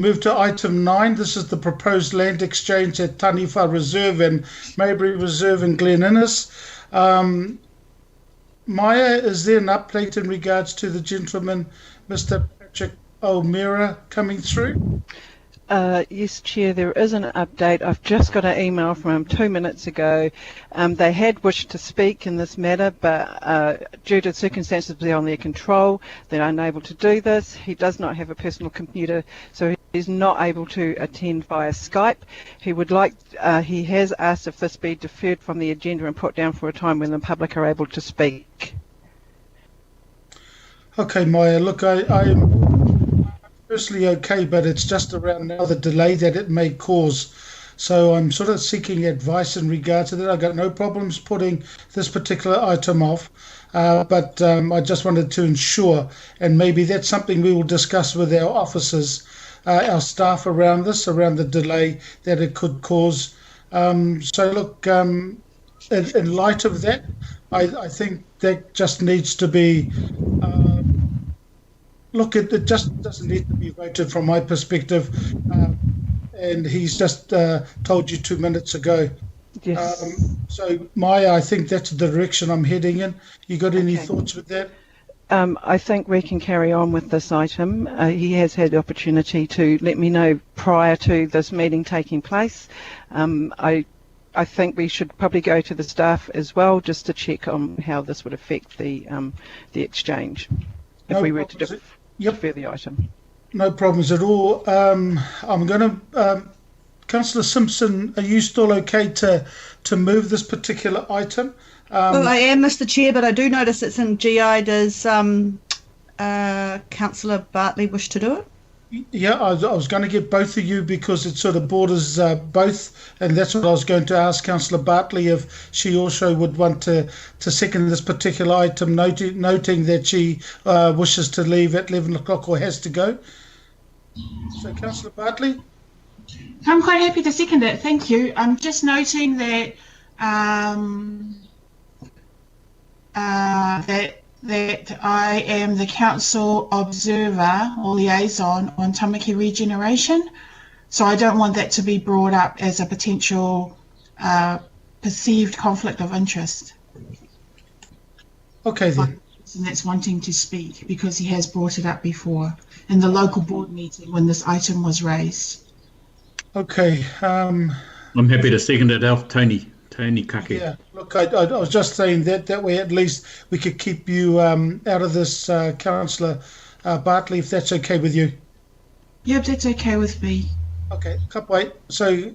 Move to item 9. This is the proposed land exchange at Taniwha Reserve and Maybury Reserve in Glen Innes. Maya, is there an update in regards to the gentleman, Mr. Patrick O'Meara, coming through? Yes, Chair, there is an update. I've just got an email from him 2 minutes ago. They had wished to speak in this matter, but due to circumstances beyond their control, they're unable to do this. He does not have a personal computer, so he's not able to attend via Skype. He has asked if this be deferred from the agenda and put down for a time when the public are able to speak. Okay, Maya, look, I'm personally okay, but it's just around now the delay that it may cause. So I'm sort of seeking advice in regard to that. I've got no problems putting this particular item off, but I just wanted to ensure, and maybe that's something we will discuss with our officers, our staff around this, around the delay that it could cause. So look, in light of that, I think that just needs to be look, it just doesn't need to be voted from my perspective, and he's just told you 2 minutes ago. Yes. So, Maya, I think that's the direction I'm heading in. You got any thoughts with that? I think we can carry on with this item. He has had the opportunity to let me know prior to this meeting taking place. I think we should probably go to the staff as well, just to check on how this would affect the exchange if we were to defer the item. No problems at all. I'm going to, Councillor Simpson, are you still okay to move this particular item? Well, I am, Mr. Chair, but I do notice it's in GI. Does Councillor Bartley wish to do it? Yeah, I was going to get both of you because it sort of borders both, and that's what I was going to ask Councillor Bartley if she also would want to second this particular item, noting that she wishes to leave at 11 o'clock or has to go. So, Councillor Bartley? I'm quite happy to second it, thank you. I'm just noting that that I am the council observer or liaison on Tamaki regeneration, so I don't want that to be brought up as a potential perceived conflict of interest. Okay then. And that's wanting to speak because he has brought it up before in the local board meeting when this item was raised. Okay. I'm happy to second it, Alf. Tony Kake. Yeah, look, I was just saying that way at least we could keep you out of this, Councillor Bartley, if that's okay with you. Yep, that's okay with me. Okay, wait. So,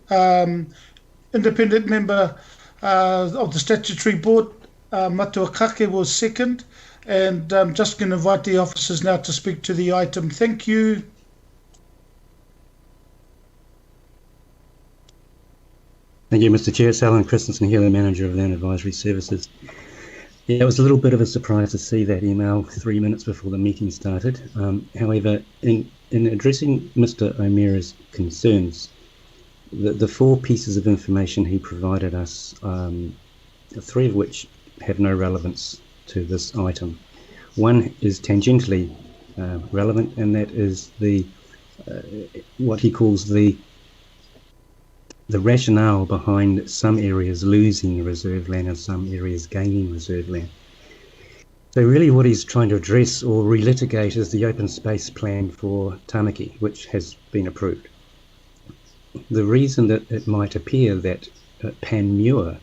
independent member of the statutory board, Matua Kake was second, and I'm just going to invite the officers now to speak to the item. Thank you. Thank you, Mr. Chair. Alan Christensen here, the Manager of Land Advisory Services. Yeah, it was a little bit of a surprise to see that email 3 minutes before the meeting started. However, in addressing Mr. O'Meara's concerns, the 4 pieces of information he provided us, 3 of which have no relevance to this item. One is tangentially relevant, and that is the what he calls the rationale behind some areas losing reserve land and some areas gaining reserve land. So really what he's trying to address or relitigate is the open space plan for Tamaki, which has been approved. The reason that it might appear that Panmure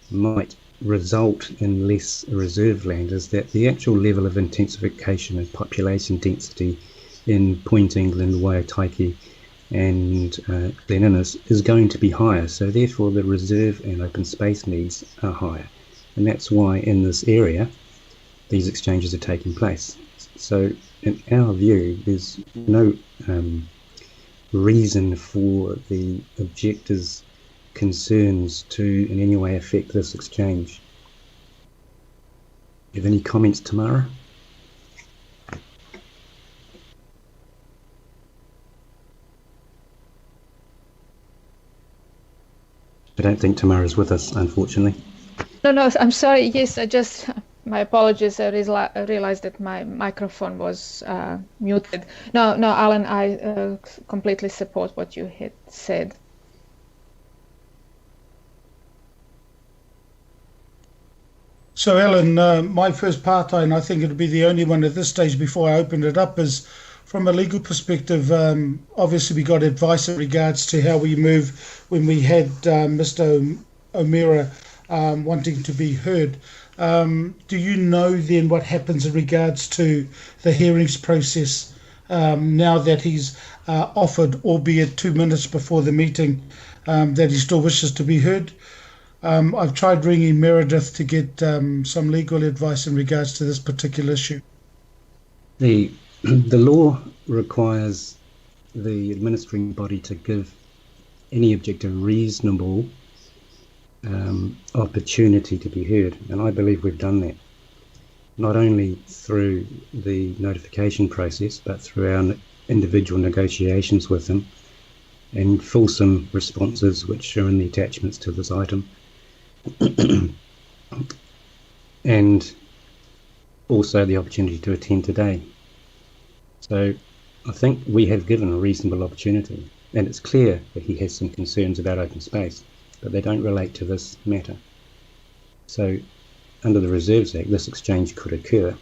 might result in less reserve land is that the actual level of intensification and population density in Point England, Waiotaiki and Glen Innes is going to be higher, so therefore the reserve and open space needs are higher, and that's why in this area these exchanges are taking place. So in our view, there's no reason for the objectors' concerns to in any way affect this exchange. Do you have any comments, Tamara? I don't think Tamara's with us, unfortunately. No, I'm sorry. Yes, I just My apologies. I realized that my microphone was muted. No, Alan, I completely support what you had said. So, Ellen, my first part, and I think it'll be the only one at this stage before I open it up, is from a legal perspective. Obviously, we got advice in regards to how we move when we had Mr. O'Meara wanting to be heard. Do you know then what happens in regards to the hearings process now that he's offered, albeit 2 minutes before the meeting, that he still wishes to be heard? I've tried ringing Meredith to get some legal advice in regards to this particular issue. The law requires the administering body to give any objector reasonable opportunity to be heard, and I believe we've done that, not only through the notification process but through our individual negotiations with them and fulsome responses which are in the attachments to this item. And also the opportunity to attend today. So I think we have given a reasonable opportunity, and it's clear that he has some concerns about open space, but they don't relate to this matter. So under the Reserves Act, this exchange could occur,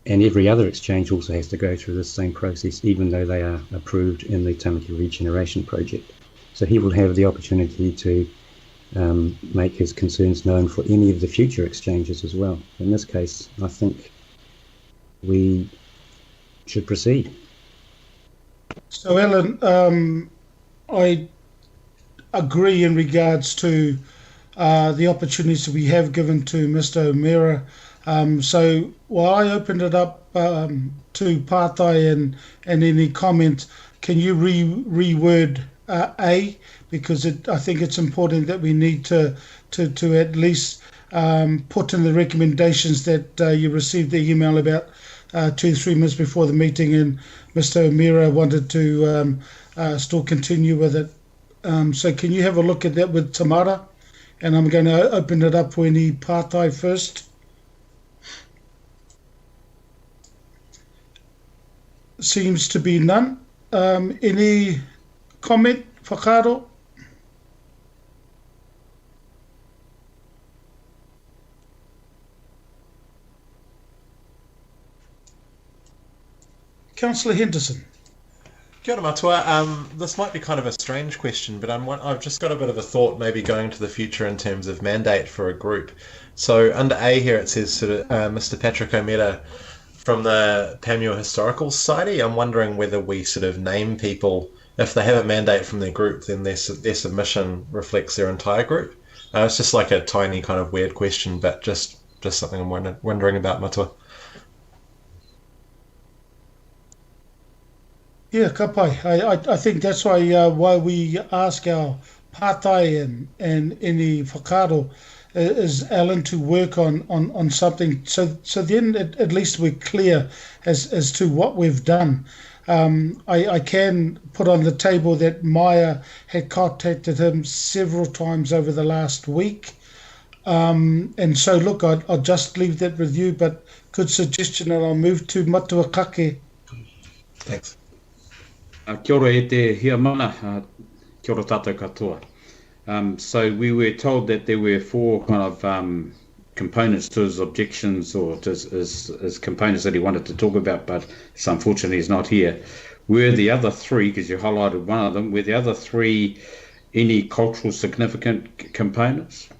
and every other exchange also has to go through the same process, even though they are approved in the Tamaki Regeneration Project. So he will have the opportunity to make his concerns known for any of the future exchanges as well. In this case, I think we should proceed. So, Ellen, I agree in regards to the opportunities we have given to Mr. O'Meara. So while I opened it up to Pātai and any comment, can you reword A? Because I think it's important that we need to at least put in the recommendations that you received the email about 2-3 minutes before the meeting, and Mr. O'Meara wanted to still continue with it. So can you have a look at that with Tamara? And I'm going to open it up for any Pātai first. Seems to be none. Any comment, whakaaro? Councillor Henderson. Kia ora matua. This might be kind of a strange question, but I've just got a bit of a thought maybe going into the future in terms of mandate for a group. So under A here it says sort of Mr. Patrick O'Meara from the Panmure Historical Society. I'm wondering whether we sort of name people, if they have a mandate from their group, then their submission reflects their entire group. It's just like a tiny kind of weird question, but just something I'm wondering about, matua. Yeah, ka pai. I think that's why we ask our pātai and any whakaaro is Alan to work on something. So then at least we're clear as to what we've done. I can put on the table that Maya had contacted him several times over the last week. And so, look, I'll just leave that with you, but good suggestion, and I'll move to Matua Kake. Thanks. Kia ora e te hia mana, kia ora tātou katoa. So we were told that there were 4 kind of components to his objections, or to his components that he wanted to talk about, but unfortunately he's not here. Were the other 3, because you highlighted one of them, were the other 3 any cultural significant components?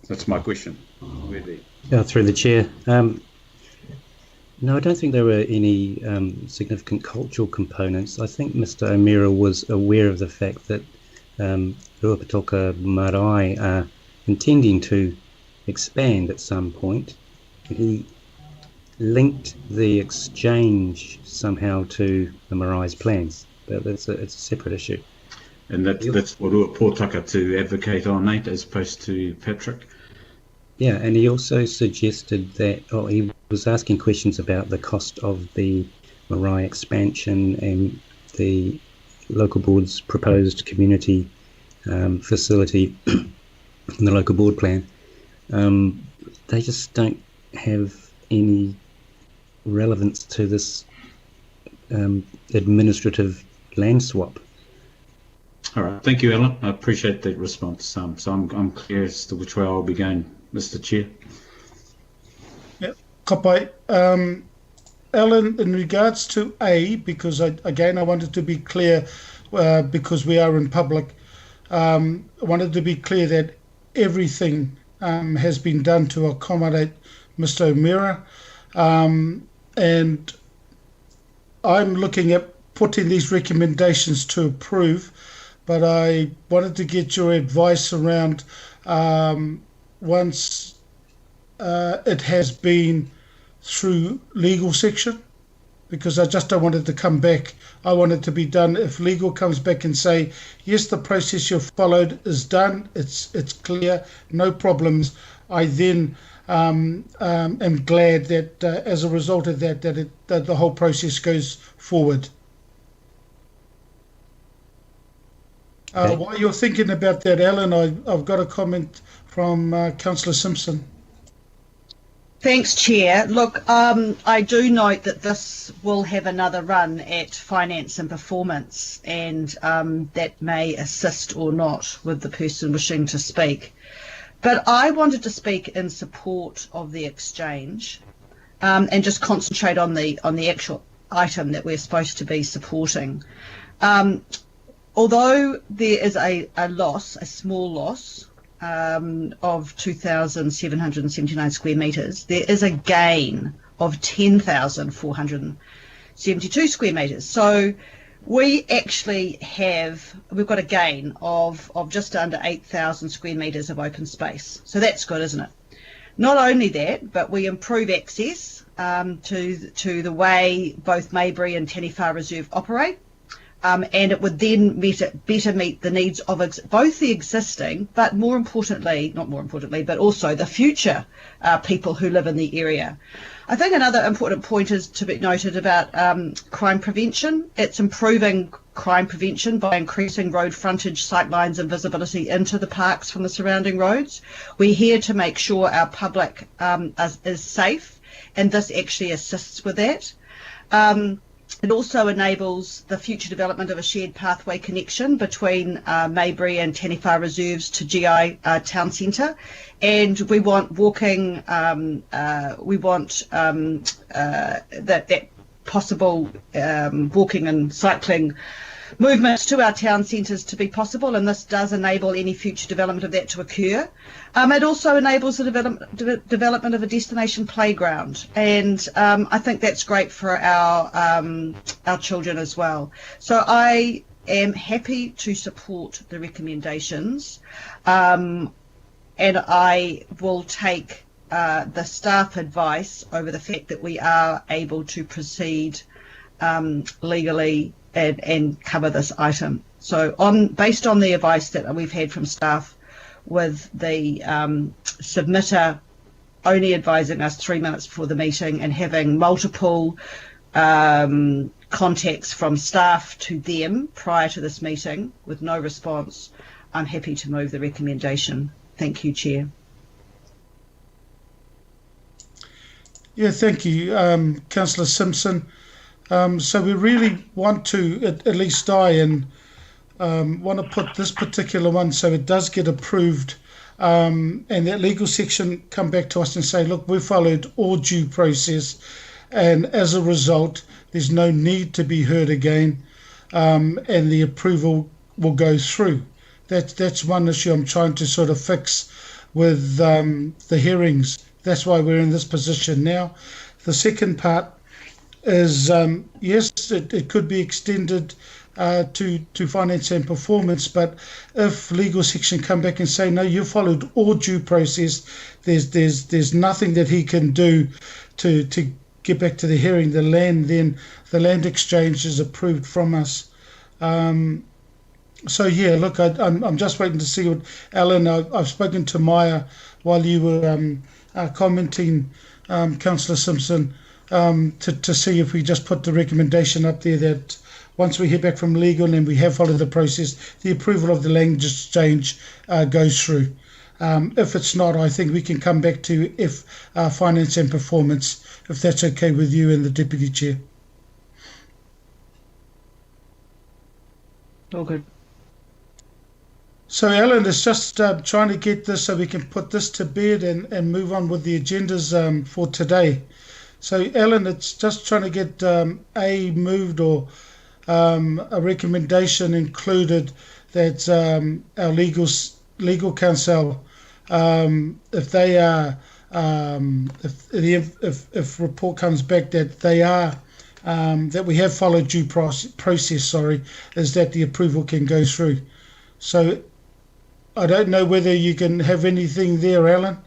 That's my question. Through the chair. No, I don't think there were any significant cultural components. I think Mr. O'Meara was aware of the fact that Ruapatoka Marae are intending to expand at some point. He linked the exchange somehow to the Marai's plans, but it's a separate issue. And that's what Ruapōtaka to advocate on, Nate, as opposed to Patrick. Yeah, and he also suggested that, he was asking questions about the cost of the Marae expansion and the local board's proposed community facility in the local board plan. They just don't have any relevance to this administrative land swap. All right, thank you, Alan. I appreciate that response. So I'm clear as to which way I'll be going, Mr. Chair. Yeah, kapai. Alan, in regards to A, because I wanted to be clear, because we are in public, I wanted to be clear that everything has been done to accommodate Mr. O'Meara, and I'm looking at putting these recommendations to approve, but I wanted to get your advice around once it has been through legal section, because I just don't want it to come back. I want it to be done. If legal comes back and say, yes, the process you've followed is done, it's clear, no problems, I then am glad that as a result of that, that the whole process goes forward. While you're thinking about that, Alan, I've got a comment from Councillor Simpson. Thanks, Chair. Look, I do note that this will have another run at finance and performance, and that may assist or not with the person wishing to speak. But I wanted to speak in support of the exchange, and just concentrate on the actual item that we're supposed to be supporting. Although there is a loss, a small loss, of 2,779 square metres, there is a gain of 10,472 square metres. So we actually we've got a gain of just under 8,000 square metres of open space. So that's good, isn't it? Not only that, but we improve access to the way both Maybury and Taniwha Reserve operate. And it would then better meet the needs of both the existing, but but also the future people who live in the area. I think another important point is to be noted about crime prevention. It's improving crime prevention by increasing road frontage, sightlines and visibility into the parks from the surrounding roads. We're here to make sure our public is safe, and this actually assists with that. It also enables the future development of a shared pathway connection between Maybury and Taniwha Reserves to GI Town Centre, and we want walking. We want that possible walking and cycling movements to our town centres to be possible, and this does enable any future development of that to occur. It also enables the development of a destination playground, and I think that's great for our children as well. So I am happy to support the recommendations, and I will take the staff advice over the fact that we are able to proceed legally and cover this item. So based on the advice that we've had from staff, with the submitter only advising us 3 minutes before the meeting and having multiple contacts from staff to them prior to this meeting with no response, I'm happy to move the recommendation. Thank you, Chair. Yeah, thank you, Councillor Simpson. So we really want to, at least I, and want to put this particular one so it does get approved, and that legal section come back to us and say, look, we followed all due process, and as a result, there's no need to be heard again, and the approval will go through. That's one issue I'm trying to sort of fix with the hearings. That's why we're in this position now. The second part is, yes, it could be extended to finance and performance, but if legal section come back and say, no, you followed all due process, there's nothing that he can do to get back to the hearing, the land exchange is approved from us. So yeah, look, I'm just waiting to see what Alan. I've spoken to Maya while you were commenting, Councillor Simpson, to see if we just put the recommendation up there that once we hear back from legal and we have followed the process, the approval of the land exchange goes through. If it's not, I think we can come back to finance and performance, if that's okay with you and the Deputy Chair. All good. So Alan is just trying to get this so we can put this to bed and move on with the agendas for today. So Alan, it's just trying to get A moved or a recommendation included that our legal counsel, if they are, if report comes back that they are, that we have followed due process, is that the approval can go through. So I don't know whether you can have anything there, Alan.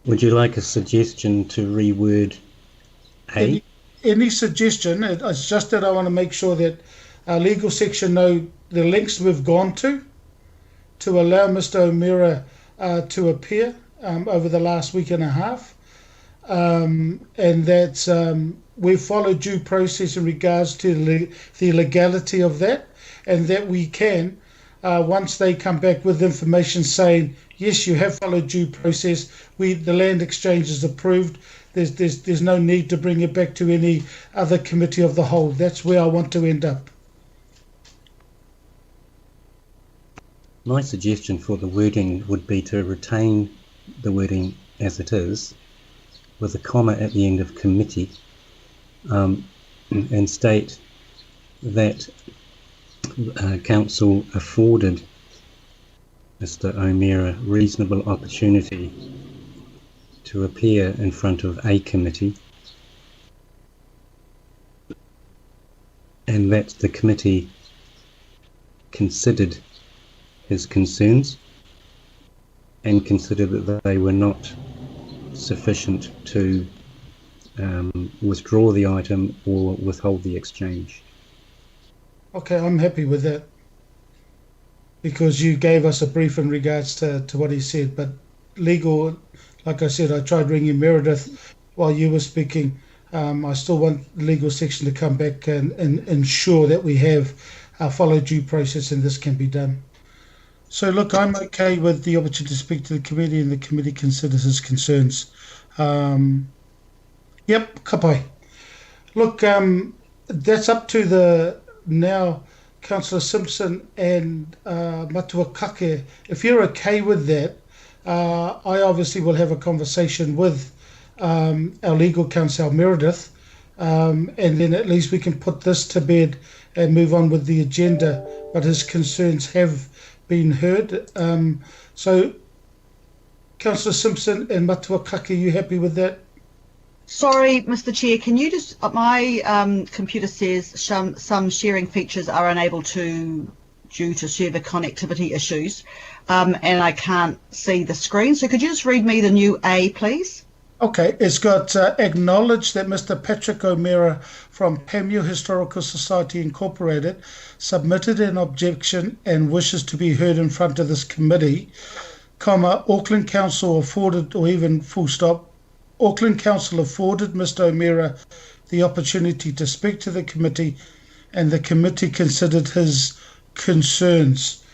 Would you like a suggestion to reword A? Any suggestion? It's just that I want to make sure that our legal section know the lengths we've gone to allow Mr. O'Meara to appear over the last week and a half, and that we've followed due process in regards to the legality of that, and that we can, once they come back with information saying, yes, you have followed due process, the land exchange is approved, there's no need to bring it back to any other committee of the whole. That's where I want to end up. My suggestion for the wording would be to retain the wording as it is, with a comma at the end of committee, and state that Council afforded Mr. O'Meara reasonable opportunity to appear in front of a committee, and that the committee considered his concerns and considered that they were not sufficient to withdraw the item or withhold the exchange. Okay, I'm happy with that, because you gave us a brief in regards to what he said, but legal, like I said, I tried ringing Meredith while you were speaking. I still want the legal section to come back and ensure that we have followed due process and this can be done. So look, I'm okay with the opportunity to speak to the committee and the committee considers his concerns. Yep, kapai. Look, that's up to the now Councillor Simpson and Matua Kake. If you're okay with that, I obviously will have a conversation with our legal counsel Meredith, and then at least we can put this to bed and move on with the agenda, but his concerns have been heard. So Councillor Simpson and Matua Kake, are you happy with that? Sorry, Mr. Chair, can you just, my computer says some sharing features are unable due to server connectivity issues, and I can't see the screen. So could you just read me the new A, please? Okay, it's got acknowledge that Mr. Patrick O'Meara from Pamu Historical Society Incorporated submitted an objection and wishes to be heard in front of this committee, comma, Auckland Council afforded, or even full stop, Auckland Council afforded Mr. O'Meara the opportunity to speak to the committee and the committee considered his concerns.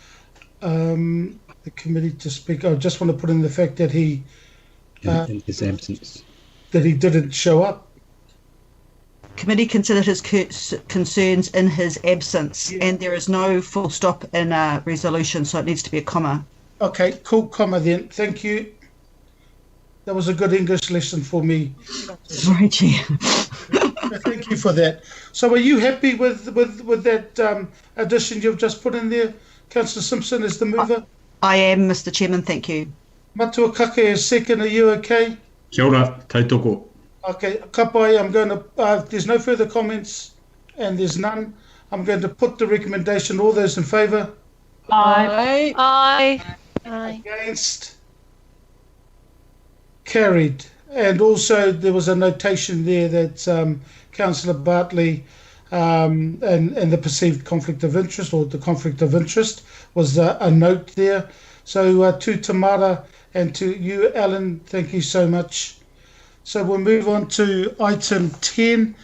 The committee to speak, I just want to put in the fact that he in his absence, that he didn't show up. Committee considered his concerns in his absence, and there is no full stop in a resolution, so it needs to be a comma. Okay, cool, comma then. Thank you. That was a good English lesson for me. Sorry, Chair. Thank you for that. So are you happy with that addition you've just put in there? Councillor Simpson is the mover. I am, Mr. Chairman, thank you. Matua Kake is second. Are you okay? Kia ora, taitoko. Okay, kapai, I'm going to, there's no further comments and there's none. I'm going to put the recommendation. All those in favour? Aye. Aye. Aye. Against? Carried. And also there was a notation there that Councillor Bartley and the perceived conflict of interest, or the conflict of interest, was a note there. So to Tamara and to you, Alan, thank you so much. So we'll move on to item 10,